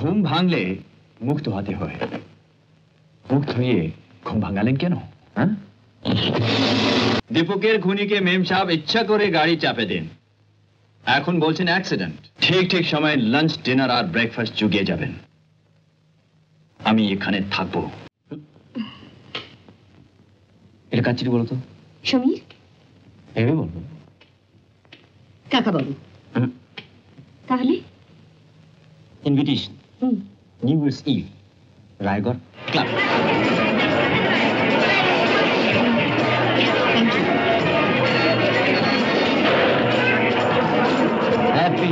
ঘুম ভাঙলে মুক্ত হতে হয়। মুক্ত হয়ে ঘুম ভাঙালেন কেন? হ্যাঁ, দীপকের খুনিকে মেম সাহেব ইচ্ছা করে গাড়ি চাপে দেন। এখন বলছেন অ্যাক্সিডেন্ট। ঠিক ঠিক সময় লাঞ্চ, ডিনার আর ব্রেকফাস্ট জুগিয়ে যাবেন। আমি এখানে থাকবো। এটা কাচ্চিটি বলো তো। সমীর, ভেবে বলবো। কাকা বাবু। তাহলে invitation, new year's eve, Raigarh club. Happy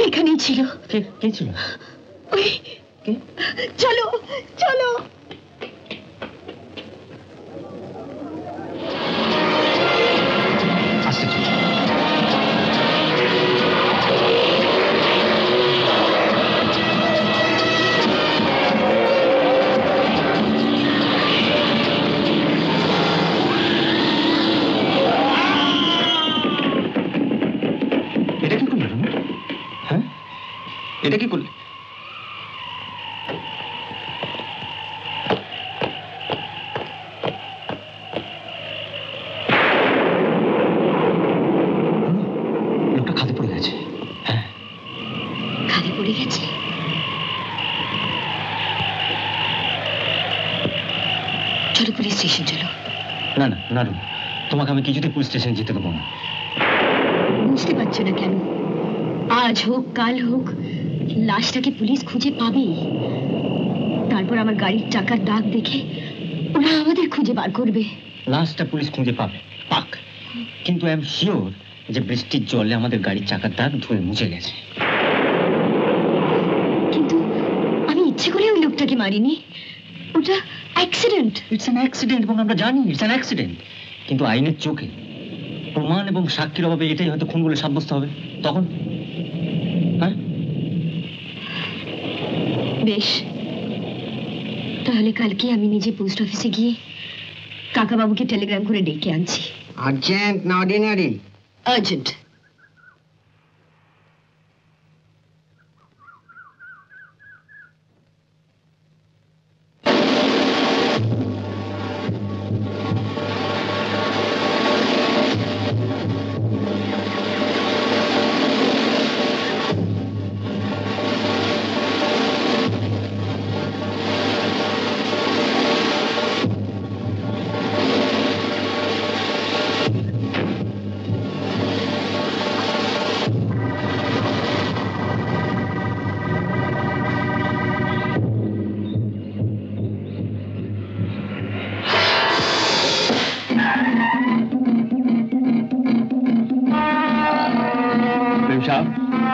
এখানেই ছিল। কে ছিল? ওই চলো চলো। আস্তে চলো। এটা কি করলে? হ্যাঁ, এটা কি করলে? লোকটা খাদে পড়ে গেছে। হ্যাঁ, খাদে পড়ে গেছে। চলো পুলিশ স্টেশন চলো। না না নারু, তোমাকে আমি কিছুতেই পুলিশ স্টেশন যেতে দেবো না। বুঝতে পারছো না কেন? আজ হোক কাল হোক লাশটাকে পুলিশ খুঁজে পাবেই। তারপর আমার গাড়ির চাকার দাগ দেখে ওরা আমাদের খুঁজে বার করবে। লাশটা পুলিশ খুঁজে পাবে, পাক, কিন্তু আই এম শিওর যে বৃষ্টির জলে আমাদের গাড়ির চাকার দাগ ধুয়ে মুছে গেছে। কিন্তু আমি ইচ্ছে করে ওই লোকটাকে মারিনি। ওটা অ্যাক্সিডেন্ট। ইটস অ্যান অ্যাক্সিডেন্ট, এবং আমরা জানি ইটস অ্যান অ্যাক্সিডেন্ট। কিন্তু আইনের চোখে প্রমাণ এবং সাক্ষীর অভাবে এটাই হয়তো খুন বলে সাব্যস্ত হবে। তখন হ্যাঁ, বেশ, তাহলে কালকে আমি নিজে পোস্ট অফিসে গিয়ে কাকাবাবুকে টেলিগ্রাম করে ডেকে আনছি। আর্জেন্ট না অর্ডিনারি? আর্জেন্ট।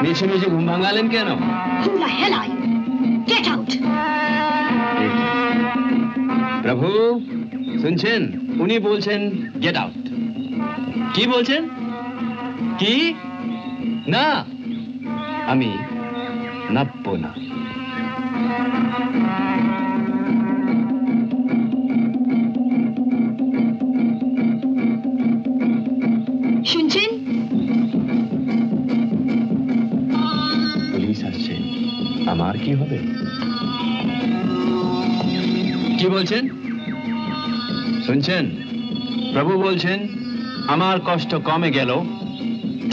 নিচে নিচে ঘুম ভাঙালেন কেন? Who the hell are you? Get out! প্রভু শুনছেন, উনি বলছেন গেট আউট। কি বলছেন? কি? না, আমি নাপবো না। শুনছেন? পুলিশ আসছে, আমার কি হবে? কি বলছেন? শুনছেন, প্রভু বলছেন আমার কষ্ট কমে গেল,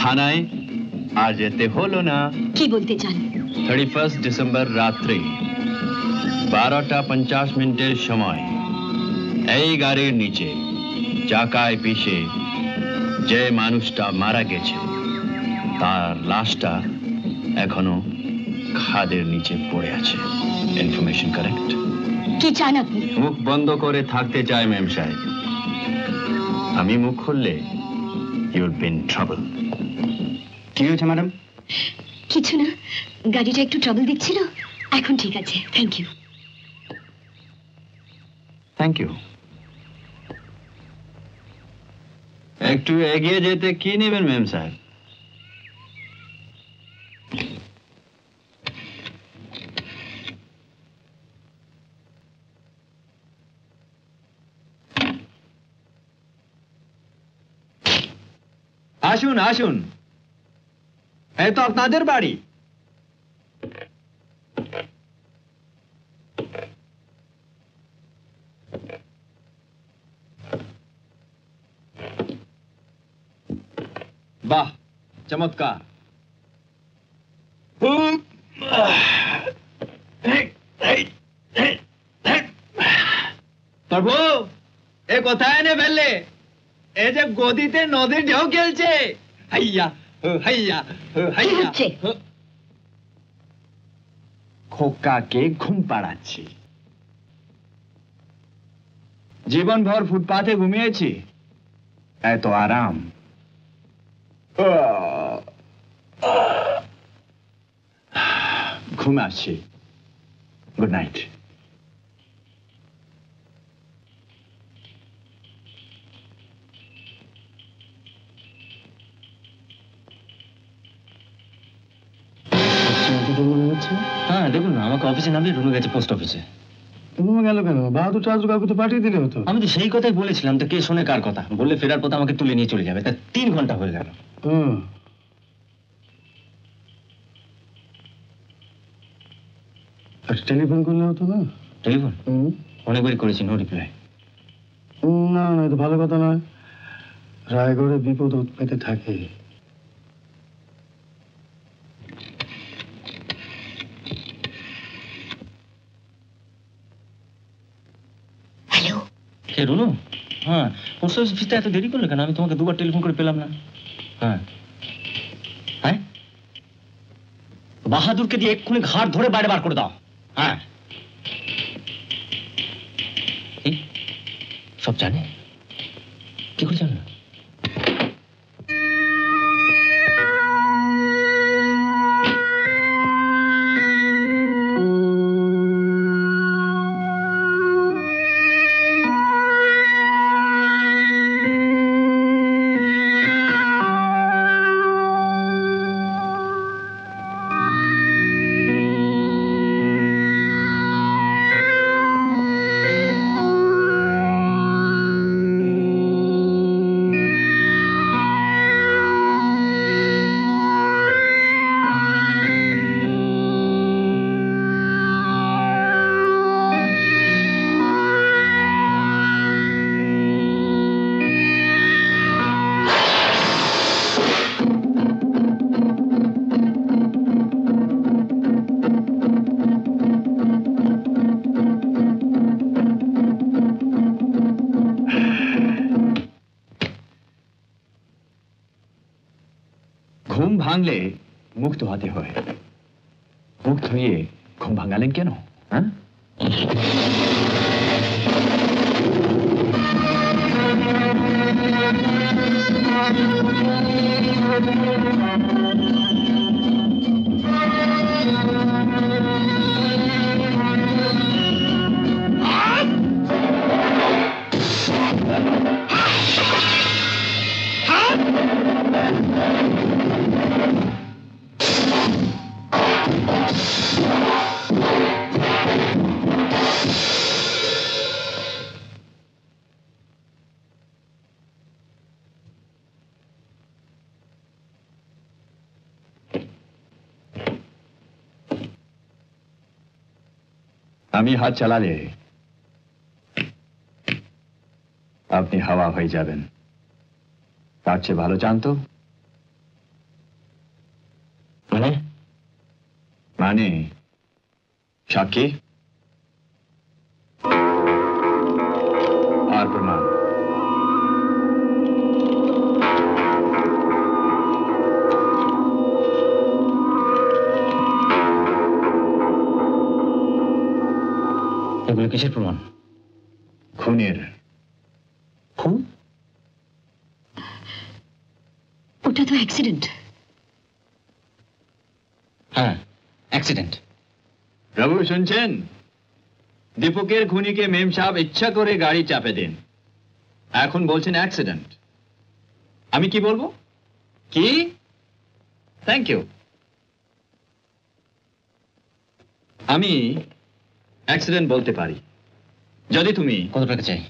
থানায় আর যেতে হলো না। কি বলতে চান? 31 ডিসেম্বর রাত্রি 12টা 50 মিনিটের সময় এই গাড়ির নিচে চাকায় পিষে যে মানুষটা মারা গেছে তার লাশটা এখনো খাদের নিচে পড়ে আছে। Information correct? কি চান আপনি? মুখ বন্ধ করে থাকতে চাই ম্যাম সাহেব। আমি মুখ খুললে ইউর বিন ট্রাবল। কি হয়েছে ম্যাডাম? কিছু না, গাড়িটা একটু ট্রাবল দিচ্ছিল, এখন ঠিক আছে। Thank you. Thank you. একটু এগিয়ে যেতে কি নেবেন মেম সাহেব? আসুন আসুন, এই তো আপনাদের বাড়ি। বাহ, চমৎকার। প্রভু, এ কোথায় এনে ফেললে? এই যে গদিতে নদীর ঢেউ খেলছে। হাইয়া হাইয়া হাইয়া। খোকাকে ঘুম পাড়াচ্ছি। জীবনভর ফুটপাথে ঘুমিয়েছি, এত আরাম। ঘুম আসছে। Good night. হ্যাঁ দেখুন না, আমাকে অফিসে নামিয়ে রুমে গেছে পোস্ট অফিসে। রুমে গেল কেন? বাহাদুর চার্জ কাউকে তো পাঠিয়ে দিলে হতো। আমি তো সেই কথাই বলেছিলাম, তো কে শোনে কার কথা? বললে ফেরার পথে আমাকে তুলে নিয়ে চলে যাবে। তা 3 ঘন্টা হয়ে গেল। টেলিফোন করলে হতো না? টেলিফোন অনেকবারই করেছি, নো রিপ্লাই। না না, এটা ভালো কথা নয়। রায়গড়ে বিপদ পেতে থাকে। হ্যালো, কে রুনু? হ্যাঁ, পোস্ট অফিসে এত দেরি করলে কেন? আমি তোমাকে 2বার টেলিফোন করে পেলাম না। হ্যাঁ হ্যাঁ, বাহাদুরকে দিয়ে এক্ষুনি ঘাড় ধরে বাইরে বার করে দাও। হ্যাঁ, সব জানে? কি করে জানো? ঘুম ভাঙলে মুক্ত হতে হয়। মুক্ত হয়ে ঘুম ভাঙালেন কেন? হ্যাঁ, আমি হাত চালালে আপনি হাওয়া হয়ে যাবেন। তার চেয়ে ভালো জানতো। মানে সাক্ষী আর প্রমাণ। এগুলো কিসের প্রমাণ? খুনের। খুন? ওটা তো অ্যাক্সিডেন্ট। হ্যাঁ, অ্যাক্সিডেন্ট। প্রভু শুনছেন? দীপকের খুনিকে মেম সাহেব ইচ্ছা করে গাড়ি চাপে দেন। এখন বলছেন অ্যাক্সিডেন্ট। আমি কি বলবো? কি? Thank you. আমি অ্যাক্সিডেন্ট বলতে পারি যদি তুমি কত টাকা চাই?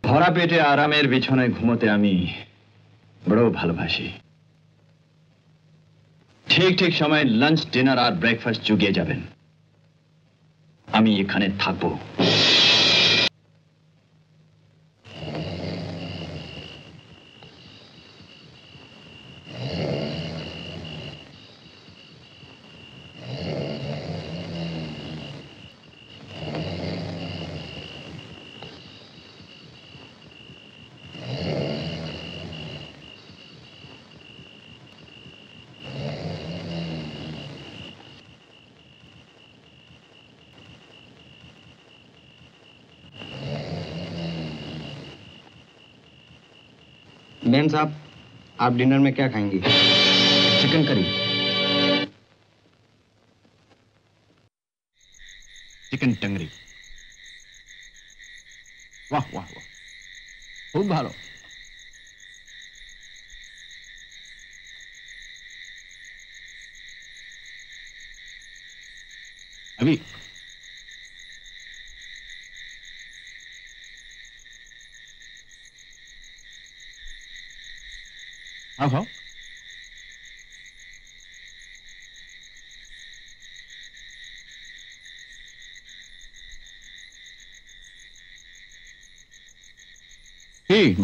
ভরা পেটে আরামের বিছানায় ঘুমোতে আমি বড় ভালোবাসি। ঠিক ঠিক সময় লাঞ্চ, ডিনার আর ব্রেকফাস্ট জুগিয়ে যাবেন। আমি এখানে থাকবো। मैम साहब, आप डिनर में क्या खाएंगी? Chicken curry. চিকেন টাংরি। বাহ বাহ বাহ, খুব ভালো। अभी आओ खाओ।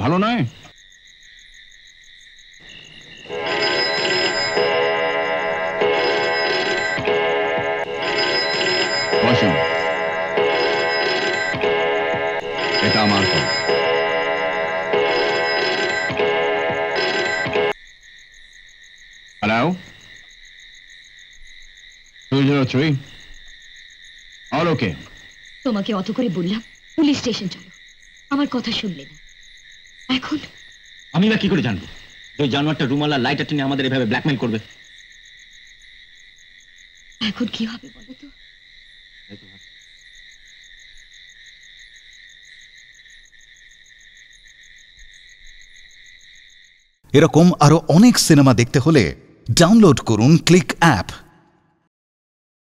ভালো নয়? বসুন, এটা আমার ঘর। হ্যালো, 203 অল ওকে। তোমাকে অত করে বললাম পুলিশ স্টেশন চলো, আমার কথা শুনলে না। এখন আমি বা কি করে জানবো যে ওই জানোয়ারটা রুমাল আর লাইটার টেনে আমাদের এভাবে ব্ল্যাকমেল করবে? এখন কি হবে বলো তো? এরকম আরো অনেক সিনেমা দেখতে হলে ডাউনলোড করুন ক্লিক অ্যাপ।